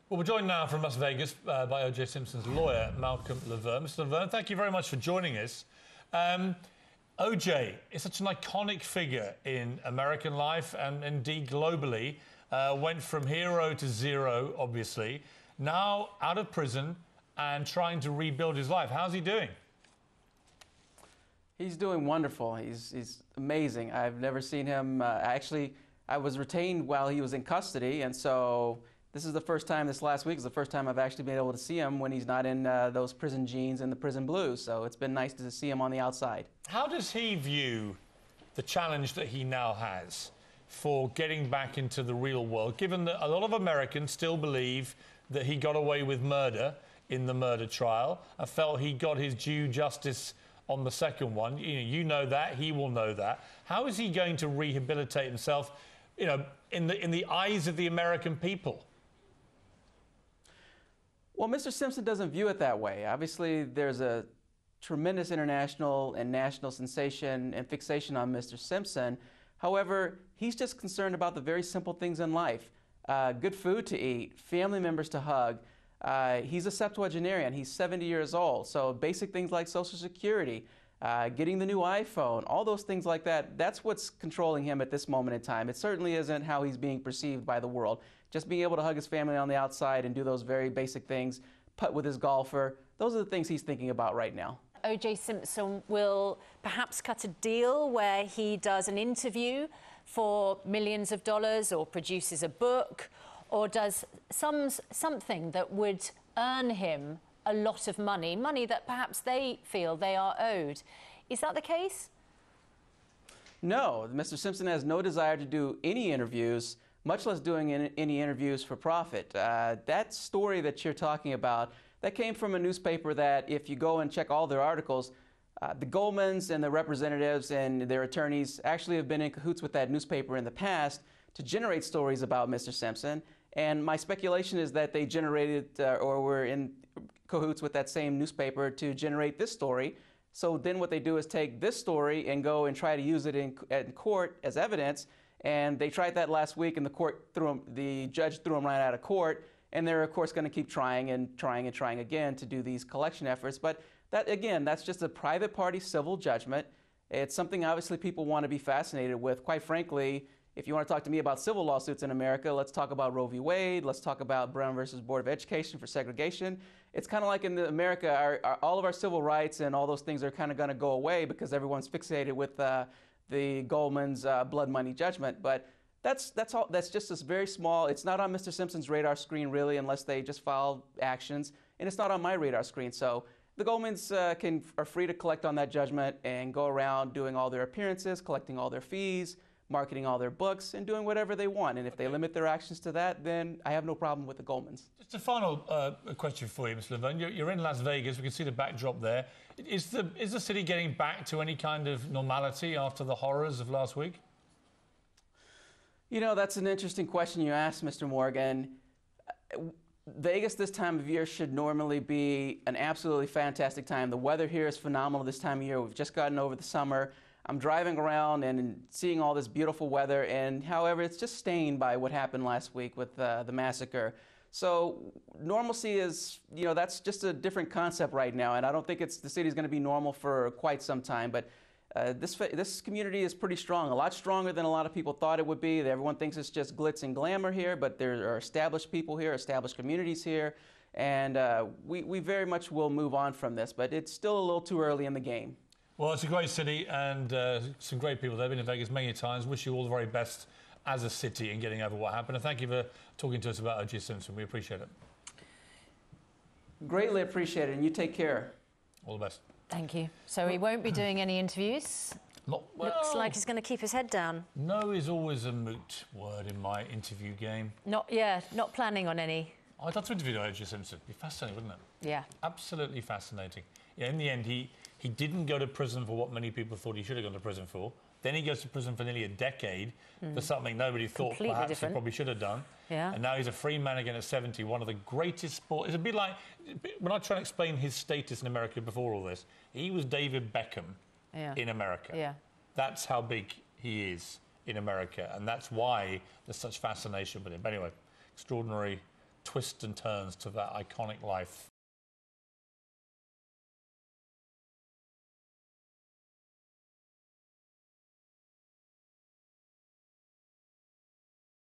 Well, we're joined now from Las Vegas by OJ Simpson's lawyer, Malcolm LaVergne. Mr. LaVergne, thank you very much for joining us. OJ is such an iconic figure in American life and indeed globally. Went from hero to zero, obviously. Now out of prison and trying to rebuild his life. How's he doing? He's doing wonderful. He's amazing. I've never seen him. Actually, I was retained while he was in custody, and so this is the first time, this last week is the first time I've actually been able to see him when he's not in those prison jeans and the prison blues. So it's been nice to see him on the outside. How does he view the challenge that he now has for getting back into the real world, given that a lot of Americans still believe that he got away with murder in the murder trial and felt he got his due justice on the second one? You know that, he will know that. How is he going to rehabilitate himself, in the eyes of the American people? Well, Mr. Simpson doesn't view it that way. Obviously, there's a tremendous international and national sensation and fixation on Mr. Simpson. However, he's just concerned about the very simple things in life. Good food to eat, family members to hug. He's a septuagenarian. He's 70 years old. So basic things like Social Security, getting the new iPhone, all those things like that, that's what's controlling him at this moment in time. It certainly isn't how he's being perceived by the world. Just being able to hug his family on the outside and do those very basic things, putt with his golfer, those are the things he's thinking about right now. OJ Simpson will perhaps cut a deal where he does an interview for millions of dollars or produces a book or does something that would earn him a lot of money that perhaps they feel they are owed. Is that the case? No, Mr. Simpson has no desire to do any interviews, much less doing any interviews for profit. That story that you're talking about, that came from a newspaper that, if you go and check all their articles, the Goldmans and the representatives and their attorneys actually have been in cahoots with that newspaper in the past to generate stories about Mr. Simpson. And my speculation is that they generated or were in cahoots with that same newspaper to generate this story. So then what they do is take this story and go and try to use it in court as evidence. And they tried that last week, and the judge threw them right out of court. And they're, of course, going to keep trying and trying and trying again to do these collection efforts. But that, again, that's just a private party civil judgment. It's something, obviously, people want to be fascinated with. Quite frankly, if you want to talk to me about civil lawsuits in America, let's talk about Roe v. Wade. Let's talk about Brown versus Board of Education for segregation. It's kind of like in America, all of our civil rights and all those things are kind of going to go away because everyone's fixated with the Goldman's blood money judgment. But that's all. That's just this very small. It's not on Mr. Simpson's radar screen really, unless they just file actions, and it's not on my radar screen. So the Goldmans are free to collect on that judgment and go around doing all their appearances, collecting all their fees, marketing all their books, and doing whatever they want. And if they limit their actions to that, then I have no problem with the Goldmans. Just a final question for you, Mr. LaVergne. You're in Las Vegas. We can see the backdrop there. Is the city getting back to any kind of normality after the horrors of last week? You know, that's an interesting question you asked, Mr. Morgan. Vegas this time of year should normally be an absolutely fantastic time. The weather here is phenomenal this time of year. We've just gotten over the summer. I'm driving around and seeing all this beautiful weather, and however, it's just stained by what happened last week with the massacre. So normalcy is, that's just a different concept right now, and I don't think the city's going to be normal for quite some time. But this community is pretty strong, a lot stronger than a lot of people thought it would be. Everyone thinks it's just glitz and glamour here, but there are established people here, established communities here, and we very much will move on from this, but it's still a little too early in the game. Well, it's a great city and some great people. They've been in Vegas many times. Wish you all the very best as a city in getting over what happened. And thank you for talking to us about OJ Simpson. We appreciate it. Greatly appreciate it, and you take care. All the best. Thank you. So he won't be doing any interviews? Looks like he's going to keep his head down. No is always a moot word in my interview game. Not planning on any. I'd love to interview OJ Simpson. It'd be fascinating, wouldn't it? Yeah. Absolutely fascinating. Yeah, in the end, he didn't go to prison for what many people thought he should have gone to prison for. Then he goes to prison for nearly a decade for something nobody thought perhaps he probably should have done. Yeah. And now he's a free man again at 70, one of the greatest sports. It's a bit like, when I try to explain his status in America before all this, he was David Beckham in America. Yeah. That's how big he is in America, and that's why there's such fascination with him. But anyway, extraordinary twists and turns to that iconic life